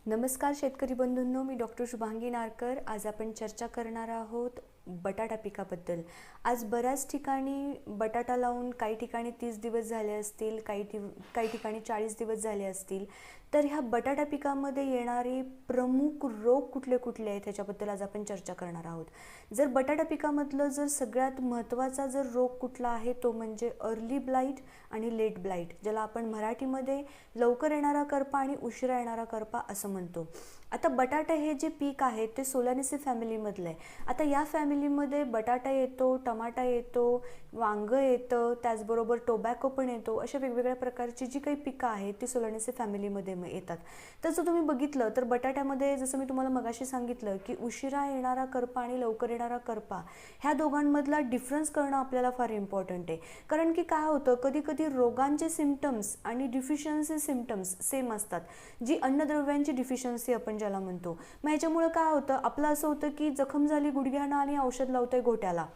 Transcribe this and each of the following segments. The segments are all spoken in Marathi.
नमस्कार शेतकरी बंधूंनो, मी डॉक्टर शुभांगी नारकर। आज आपण चर्चा करणार आहोत बटाटा पिकाबद्दल। आज बऱ्याच ठिकाणी बटाटा लावून काही ठिकाणी 30 दिवस झाले असतील, काही ठिकाणी 40 दिवस झाले असतील। तर ह्या बटाटा पिकामध्ये येणारे प्रमुख रोग कुठले कुठले आहेत त्याच्याबद्दल आज आपण चर्चा करणार आहोत। जर बटाटा पिकामधलं जर सगळ्यात महत्त्वाचा जर रोग कुठला आहे तो म्हणजे अर्ली ब्लाइट आणि लेट ब्लाइट, ज्याला आपण मराठीमध्ये लवकर येणारा करपा आणि उशिरा येणारा करपा असं म्हणतो। आता बटाटा हे जे पीक आहे ते सोलानेसी फॅमिलीमधलं आहे। आता या फॅमिलीमध्ये बटाटा येतो, टमाटा येतो, वांग येतं, त्याचबरोबर टोबॅको पण येतो। अशा वेगवेगळ्या प्रकारची जी काही पिकं आहेत ती सोलानेसी फॅमिलीमध्ये येतात। तर जर तुम्ही बघितलं तर बटाट्यामध्ये जसं मी तुम्हाला मगाशी सांगितलं की उशिरा येणारा करपा आणि लवकर येणारा करपा ह्या दोघांमधला डिफरन्स करणं आपल्याला फार इम्पॉर्टंट आहे। कारण की काय होतं, कधी कधी रोगांचे सिम्पटम्स आणि डिफिशियन्सी सिम्पटम्स सेम असतात, जी अन्नद्रव्यांची डिफिशियन्सी आपण ज्याला म्हणतो। मग ह्याच्यामुळे काय होतं, आपलं असं होतं की जखम झाली गुडघ्यानं आणि औषध लावतोय घोट्याला।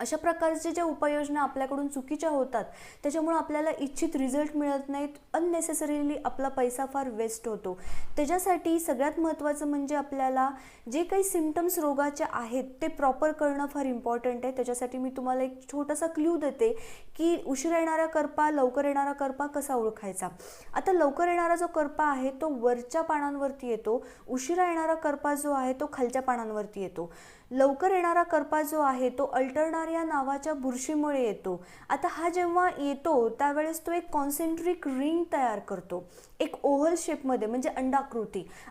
अशा प्रकारचे ज्या उपाययोजना आपल्याकडून चुकीच्या होतात त्याच्यामुळे आपल्याला इच्छित रिझल्ट मिळत नाहीत, अननेसेसरीली आपला पैसा फार वेस्ट होतो। त्याच्यासाठी सगळ्यात महत्त्वाचं म्हणजे आपल्याला जे काही सिम्पटम्स रोगाचे आहेत ते प्रॉपर करणं फार इम्पॉर्टंट आहे। त्याच्यासाठी मी तुम्हाला एक छोटासा क्लू देते की उशिरा येणारा करपा, लवकर येणारा करपा कसा ओळखायचा। आता लवकर येणारा जो करपा आहे तो वरच्या पानांवरती येतो, उशिरा येणारा करपा जो आहे तो खालच्या पानांवरती येतो। लवकर येणारा करपा जो आहे तो अल्टरनारिया नावाच्या बुरशीमुळे येतो। आता हा जेव्हा येतो त्यावेळेस तो एक कॉन्सेंट्रिक रिंग तयार करतो, एक ओव्हल शेपमध्ये, म्हणजे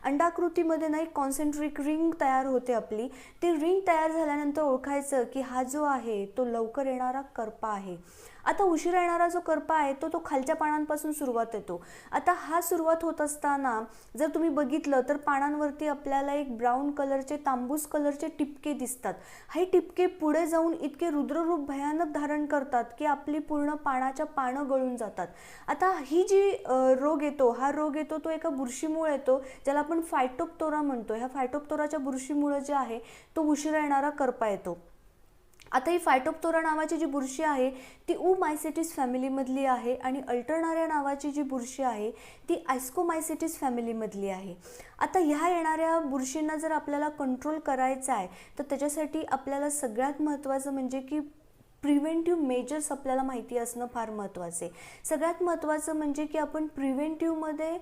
अंडाकृतीमध्ये ना एक कॉन्सेंट्रिक रिंग तयार होते आपली। ती रिंग तयार झाल्यानंतर ओळखायचं की हा जो आहे तो लवकर येणारा करपा आहे। आता उशिरा येणारा जो करपा आहे तो खालच्या पानांपासून सुरुवात येतो। आता हा सुरुवात होत असताना जर तुम्ही बघितलं तर पानांवरती आपल्याला एक ब्राऊन कलरचे, तांबूस कलरचे टिपके दिसतात। हे टिपके पुढे जाऊन इतके रुद्ररूप भयानक धारण करतात की आपली पूर्ण पानाच्या पानं गळून जातात। आता ही जी रोग येतो, हा रोग येतो तो एका बुरशीमुळे येतो, ज्याला आपण फायटोप्थोरा म्हणतो। ह्या फायटोप्थोराच्या बुरशीमुळे जे आहे तो उशिरा येणारा करपा येतो। आता ही फायटोप्थोरा नावाची जी बुरशी आहे ती ओमायसिटिस फॅमिलीमधली आहे आणि अल्टरनारिया नावाची जी बुरशी आहे ती ॲस्कोमायसिटिस फॅमिलीमधली आहे। आता ह्या येणाऱ्या बुरशींना जर आपल्याला कंट्रोल करायचा आहे तर त्याच्यासाठी आपल्याला सगळ्यात महत्त्वाचं म्हणजे की प्रिव्हेंटिव्ह मेजर्स आपल्याला माहिती असणं फार महत्त्वाचं आहे। सगळ्यात महत्त्वाचं म्हणजे की आपण प्रिव्हेंटिव्हमध्ये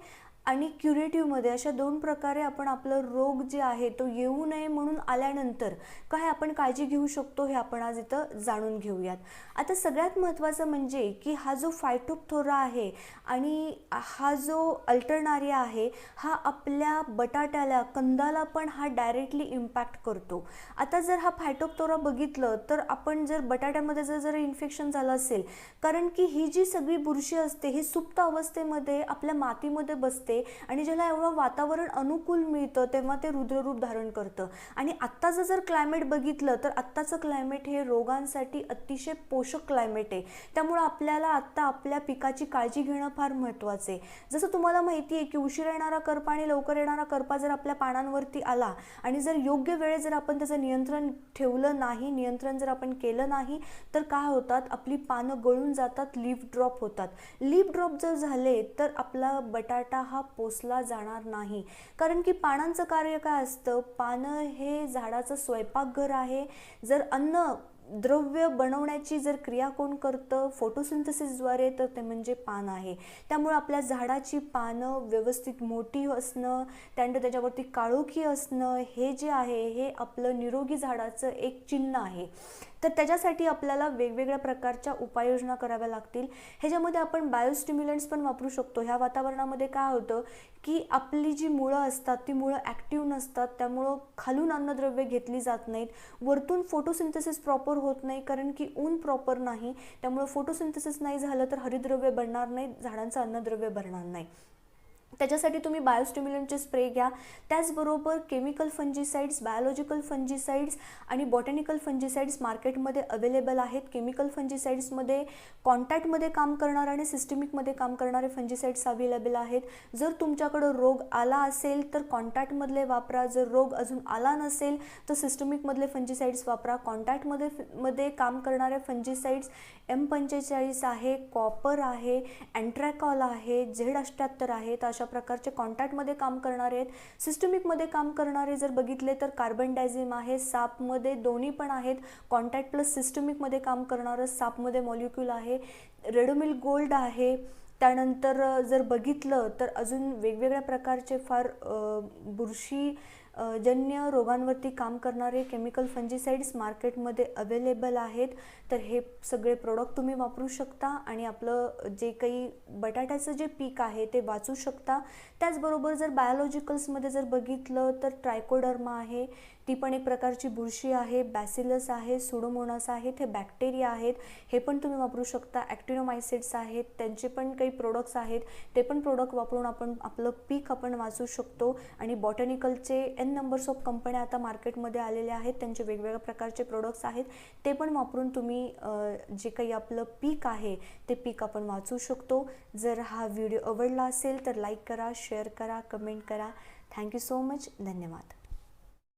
आणि क्युरेटिव्हमध्ये अशा दोन प्रकारे आपण आपलं रोग जे आहे तो येऊ नये म्हणून आल्यानंतर काय आपण काळजी घेऊ शकतो हे आपण आज इथं जाणून घेऊयात। आता सगळ्यात महत्त्वाचं म्हणजे की हा जो फायटोप्थोरा आहे आणि हा जो अल्टरनारिया आहे हा आपल्या बटाट्याला, कंदाला पण हा डायरेक्टली इम्पॅक्ट करतो। आता जर हा फायटोप्थोरा बघितलं तर आपण जर बटाट्यामध्ये जर इन्फेक्शन झालं असेल, कारण की ही जी सगळी बुरशी असते ही सुप्त अवस्थेमध्ये आपल्या मातीमध्ये बसते आणि ज्याला एवढं वातावरण अनुकूल मिळतं तेव्हा ते रुद्ररूप धारण करतं। आणि आत्ताचं जर क्लायमेट बघितलं तर आत्ताचं क्लायमेट हे रोगांसाठी अतिशय पोषक क्लायमेट आहे। त्यामुळे आपल्याला आत्ता आपल्या पिकाची काळजी घेणं फार महत्त्वाचं आहे। जसं तुम्हाला माहिती आहे की उशिरा येणारा करपा आणि लवकर येणारा करपा जर आपल्या पानांवरती आला आणि जर योग्य वेळेत जर आपण त्याचं नियंत्रण ठेवलं नाही, नियंत्रण जर आपण केलं नाही तर काय होतात, आपली पानं गळून जातात, लीफ ड्रॉप होतात। लीफ ड्रॉप जर झाले तर आपला बटाटा हा पोसला जाणार नाही। कारण की पानांचं कार्य काय असतं, पानं हे झाडाचं स्वयंपाकघर आहे। जर अन्न द्रव्य बनवण्याची जर क्रिया कोण करतं फोटोसिंथेसिसद्वारे तर ते म्हणजे पान आहे। त्यामुळे आपल्या झाडाची पानं व्यवस्थित मोठी असणं, त्यानंतर त्याच्यावरती काळोखी असणं हे जे आहे हे आपलं निरोगी झाडाचं एक चिन्ह आहे। तर त्याच्यासाठी आपल्याला वेगवेगळ्या प्रकारच्या उपाययोजना कराव्या लागतील। ह्याच्यामध्ये आपण बायोस्टिम्युलंट्स पण वापरू शकतो। ह्या वातावरणामध्ये काय होतं की आपली जी मुळं असतात ती मुळं ॲक्टिव्ह नसतात, त्यामुळं खालून अन्नद्रव्य घेतली जात नाहीत, वरतून फोटोसिंथेसिस प्रॉपर होत नाही कारण की ऊन प्रॉपर नाही। त्यामुळे फोटोसिंथेसिस नाही झालं तर हरितद्रव्य बनणार नाहीत, झाडांचं अन्नद्रव्य भरणार नाही। त्याच्यासाठी तुम्ही बायोस्टिम्युलंटचे स्प्रे घ्या। त्याचबरोबर केमिकल फंजीसाइड्स, बायोलॉजिकल फंजीसाइड्स आणि बॉटॅनिकल फंजीसाइड्स मार्केटमध्ये अवेलेबल आहेत। केमिकल फंजीसाइड्समध्ये कॉन्टॅक्टमध्ये काम करणारे आणि सिस्टमिकमध्ये काम करणारे फंजीसाइड्स अवेलेबल आहेत। जर तुमच्याकडं रोग आला असेल तर कॉन्टॅक्टमधले वापरा, जर रोग अजून आला नसेल तर सिस्टमिकमधले फंजीसाइड्स वापरा। कॉन्टॅक्टमध्ये काम करणारे फंजीसाइड्स M45 आहे, कॉपर आहे, अँट्रॅकॉल आहे, Z78 आहे. तर अशा प्रकारचे कॉन्टॅक्टमध्ये काम करणारे आहेत. सिस्टमिकमध्ये काम करणारे जर बघितले तर कार्बनडायझिम आहे, सापमध्ये दोन्ही पण आहेत. कॉन्टॅक्ट प्लस सिस्टमिकमध्ये काम करणारं सापमध्ये मॉलिक्यूल आहे. रेडोमिल गोल्ड आहे. त्यानंतर जर बघितलं तर अजून वेगवेगळ्या प्रकारचे फार बुरशी जन्य रोगांवरती काम करणारे केमिकल फंजिसाइड्स मार्केटमध्ये अवेलेबल आहेत. तर हे सगळे प्रोडक्ट तुम्ही वापरू शकता आणि आपलं जे काही बटाट्याचं जे पीक आहे ते वाचू शकता. त्याचबरोबर जर बायोलॉजिकल्समध्ये जर बघितलं तर ट्रायकोडर्मा आहे, ती पण एक प्रकारची बुरशी आहे. बॅसिलस आहे, सुडोमोनास आहेत, हे बॅक्टेरिया आहेत, हे पण तुम्ही वापरू शकता. ॲक्टिनोमायसिड्स आहेत, त्यांचे पण काही प्रोडक्ट्स आहेत, ते पण प्रोडक्ट वापरून आपण आपलं पीक आपण वाचू शकतो. आणि बॉटॅनिकलचे एन नंबर्स ऑफ कंपन्या आता मार्केटमध्ये आलेल्या आहेत, त्यांचे वेगवेगळ्या प्रकारचे प्रोडक्ट्स आहेत, ते पण वापरून तुम्ही जे काही आपलं पीक आहे ते पीक आपण वाचू शकतो. जर हा व्हिडिओ आवडला असेल तर लाईक करा, शेअर करा, कमेंट करा. Thank you so much. धन्यवाद.